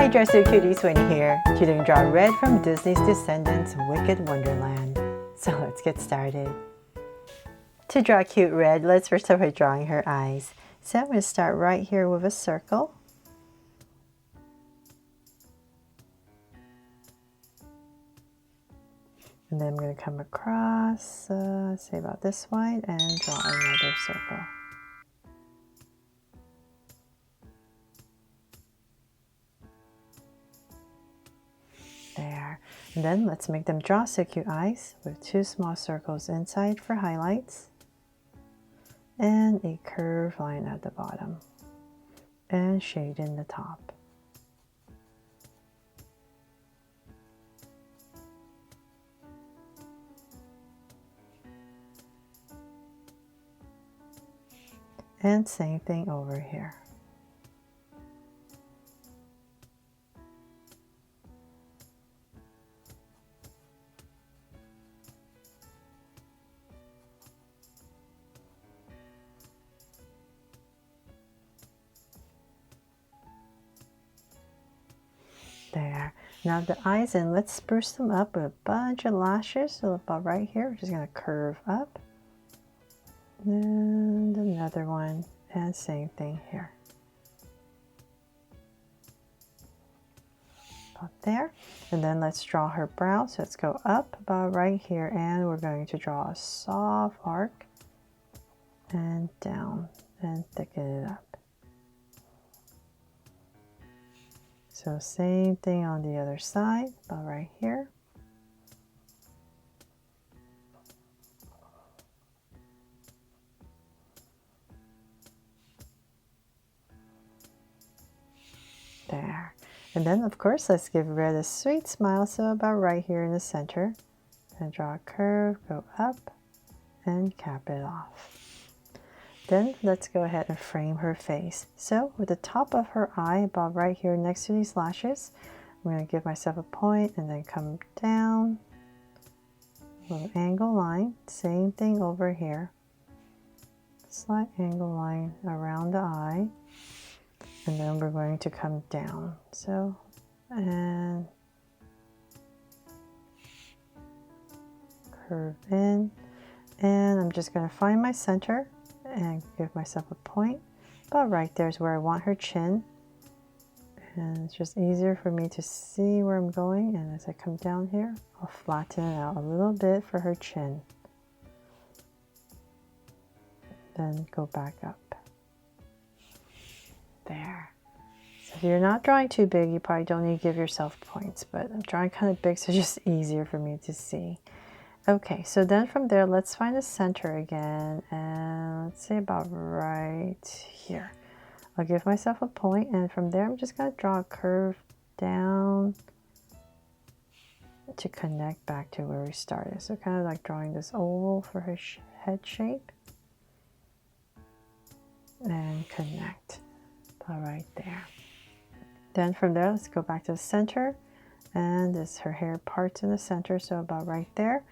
Hi Dresser Cuties, Winnie here. Today I'm going to draw red from Disney's Descendants Wicked Wonderland. So let's get started. To draw cute red, let's first start by drawing her eyes. So I'm going to start right here with a circle. And then I'm going to come across, say about this wide, and draw another circle. There. And then let's make them draw so cute eyes with two small circles inside for highlights and a curved line at the bottom and shade in the top. And same thing over here. There. Now the eyes in, let's spruce them up with a bunch of lashes. So about right here, we're just going to curve up. And another one. And same thing here. About there. And then let's draw her brow. So let's go up about right here. And we're going to draw a soft arc. And down. And thicken it up. So same thing on the other side, about right here. There. And then of course, let's give red a sweet smile. So about right here in the center. And draw a curve, go up, and cap it off. Then let's go ahead and frame her face. So with the top of her eye, about right here next to these lashes, I'm going to give myself a point and then come down. A little angle line. Same thing over here. Slight angle line around the eye. And then we're going to come down. So, and curve in. And I'm just going to find my center and give myself a point. About right there is where I want her chin. And it's just easier for me to see where I'm going. And as I come down here, I'll flatten it out a little bit for her chin. Then go back up. There. So if you're not drawing too big, you probably don't need to give yourself points. But I'm drawing kind of big, so it's just easier for me to see. Okay, so then from there, let's find the center again, and let's say about right here. I'll give myself a point, and from there, I'm just going to draw a curve down to connect back to where we started. So kind of like drawing this oval for her head shape, and connect about right there. Then from there, let's go back to the center, and this her hair parts in the center, so about right there.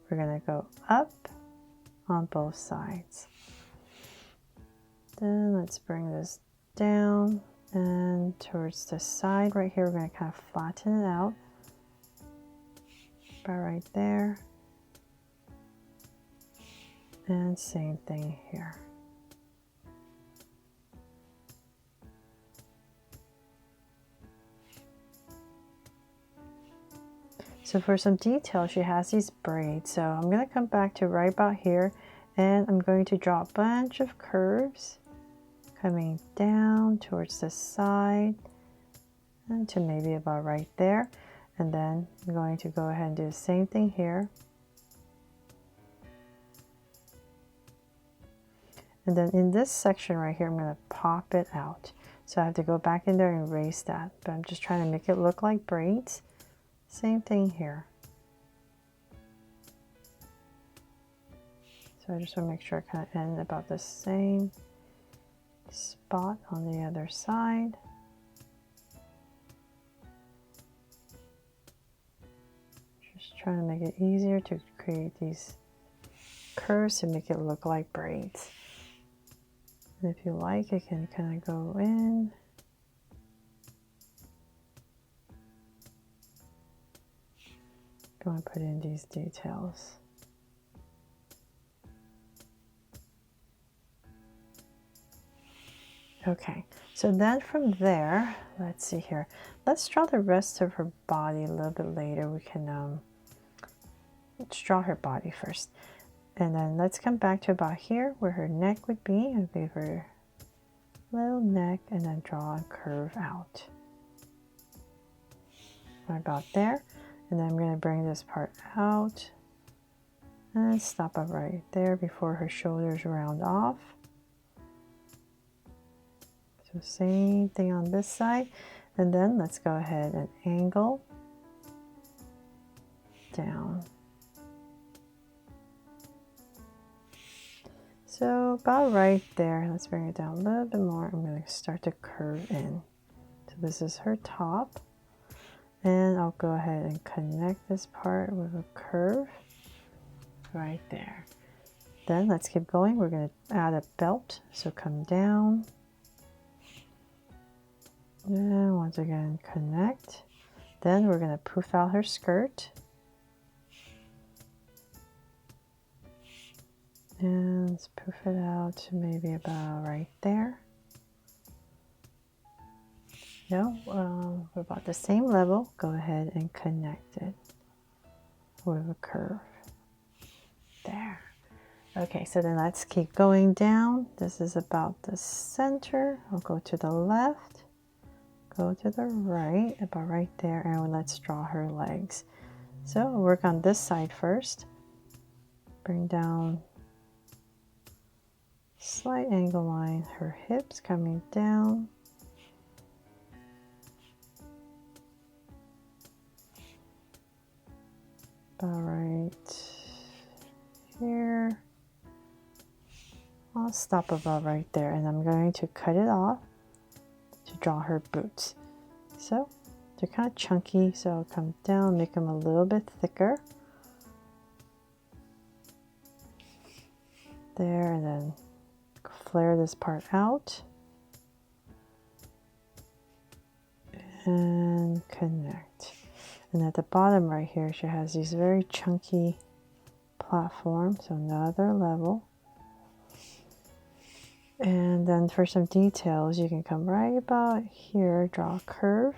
We're going to go up on both sides. Then let's bring this down and towards the side right here, we're going to kind of flatten it out. About right there. And same thing here. So for some detail, she has these braids. So I'm going to come back to right about here, and I'm going to draw a bunch of curves coming down towards the side and to maybe about right there. And then I'm going to go ahead and do the same thing here. And then in this section right here, I'm going to pop it out. So I have to go back in there and erase that. But I'm just trying to make it look like braids. Same thing here. So I just want to make sure I kind of end about the same spot on the other side. Just trying to make it easier to create these curves to make it look like braids. And if you like, it can kind of go in Go and put in these details. Okay, so then from there, let's see here. Let's draw the rest of her body a little bit later. We can, let's draw her body first. And then let's come back to about here where her neck would be and give her a little neck and then draw a curve out. Right about there. And then I'm going to bring this part out and stop up right there before her shoulders round off. So same thing on this side, and then let's go ahead and angle down. So about right there, let's bring it down a little bit more. I'm going to start to curve in. So this is her top, and I'll go ahead and connect this part with a curve right there. Then let's keep going. We're going to add a belt, so come down. And once again, connect. Then we're going to poof out her skirt. And let's poof it out to maybe about right there. No, we're about the same level. Go ahead and connect it with a curve. There. Okay, so then let's keep going down. This is about the center. I'll go to the left. Go to the right, about right there, and let's draw her legs. So we'll work on this side first. Bring down slight angle line, her hips coming down. About right here. I'll stop about right there, and I'm going to cut it off to draw her boots. So they're kind of chunky, so I'll come down, make them a little bit thicker. There, and then flare this part out. And connect. And at the bottom right here, she has these very chunky platforms, so another level. And then for some details, you can come right about here, draw a curve,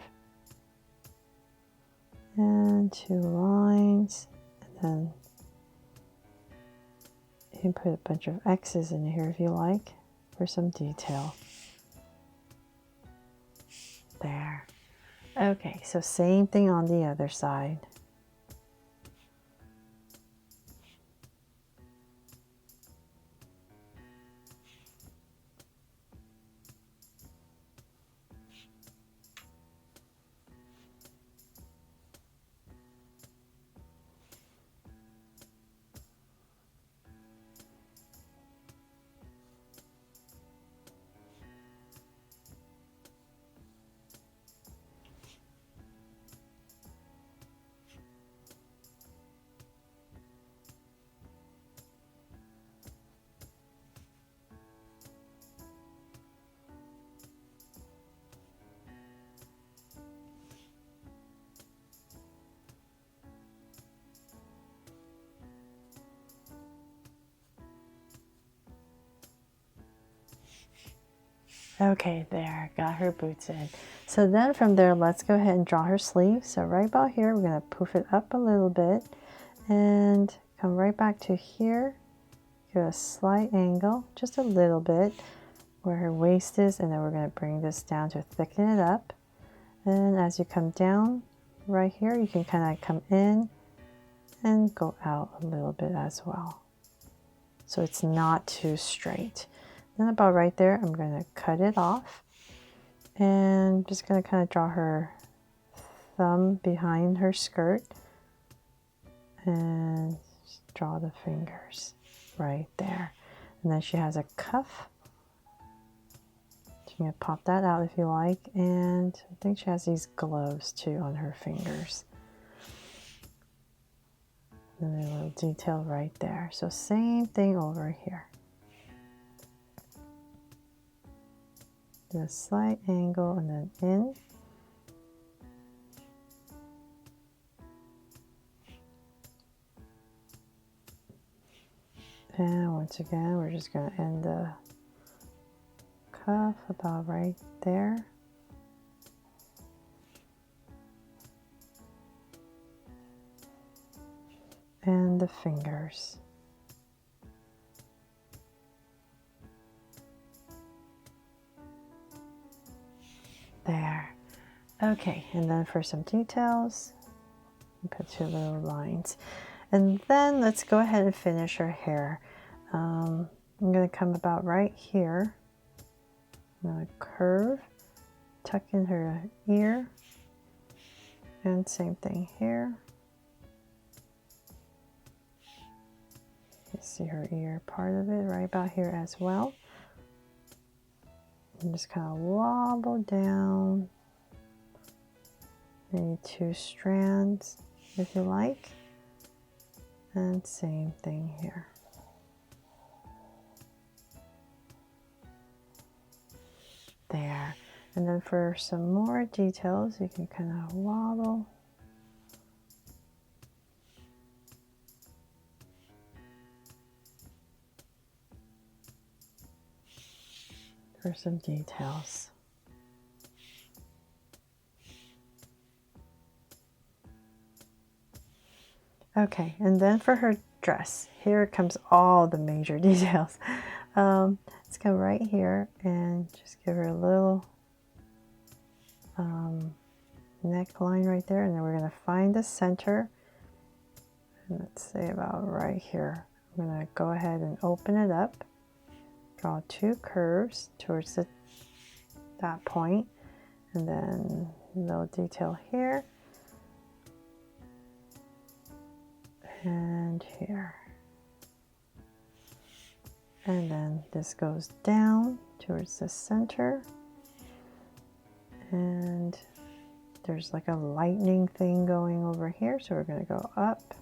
and 2 lines, and then you can put a bunch of X's in here if you like for some detail. There. Okay, so same thing on the other side. Okay, there, got her boots in. So then from there, let's go ahead and draw her sleeve. So right about here, we're gonna poof it up a little bit and come right back to here, give a slight angle, just a little bit, where her waist is, and then we're gonna bring this down to thicken it up. And as you come down right here, you can kind of come in and go out a little bit as well. So it's not too straight. Then about right there, I'm going to cut it off, and just going to kind of draw her thumb behind her skirt and draw the fingers right there. And then she has a cuff. So you can pop that out if you like, and I think she has these gloves too on her fingers. And then a little detail right there. So same thing over here. Do a slight angle and then in. And once again, we're just going to end the cuff about right there. And the fingers. There. Okay, and then for some details, put 2 little lines. And then let's go ahead and finish her hair. I'm going to come about right here. I'm going to curve, tuck in her ear, and same thing here. You see her ear part of it right about here as well. And just kind of wobble down, maybe 2 strands if you like, and same thing here. There. And then for some more details, you can kind of wobble. For some details. Okay, and then for her dress, here comes all the major details. Let's come right here and just give her a little neckline right there, and then we're going to find the center. And let's say about right here. I'm going to go ahead and open it up, draw 2 curves towards that point, and then a little detail here and here. And then this goes down towards the center, and there's like a lightning thing going over here, so we're going to go up.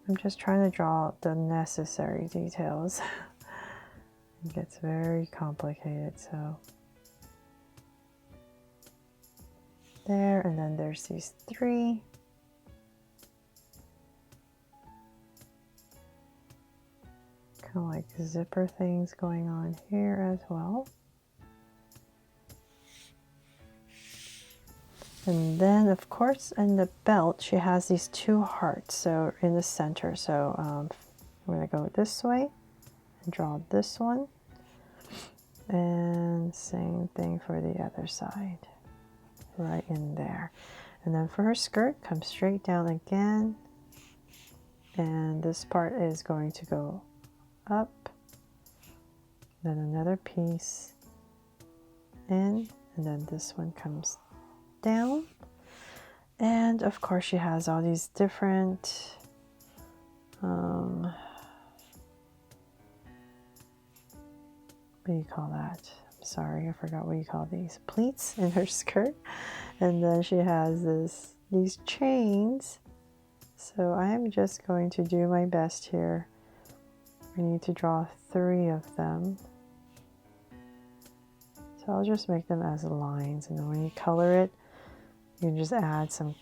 I'm just trying to draw the necessary details. It gets very complicated, so there, and then there's these 3. Kind of like zipper things going on here as well. And then, of course, in the belt, she has these 2 hearts, so in the center. So I'm going to go this way and draw this one. And same thing for the other side, right in there. And then for her skirt, come straight down again. And this part is going to go up, then another piece in, and then this one comes down. And of course she has all these different what do you call that? I'm sorry, I forgot what you call these, pleats in her skirt. And then she has these chains. So I'm just going to do my best here. We need to draw 3 of them. So I'll just make them as lines, and then when you color it, you can just add some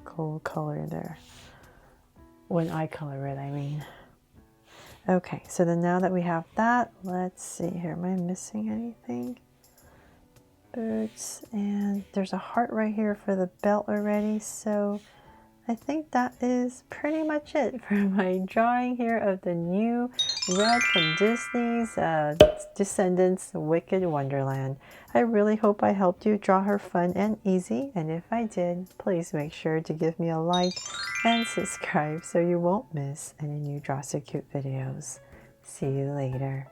cool color there. When I color it, I mean. Okay, so then now that we have that, let's see here. Am I missing anything? Boots, and there's a heart right here for the belt already, so I think that is pretty much it for my drawing here of the new Red from Disney's Descendants Wicked Wonderland. I really hope I helped you draw her fun and easy, and if I did, please make sure to give me a like and subscribe so you won't miss any new Draw So Cute videos. See you later.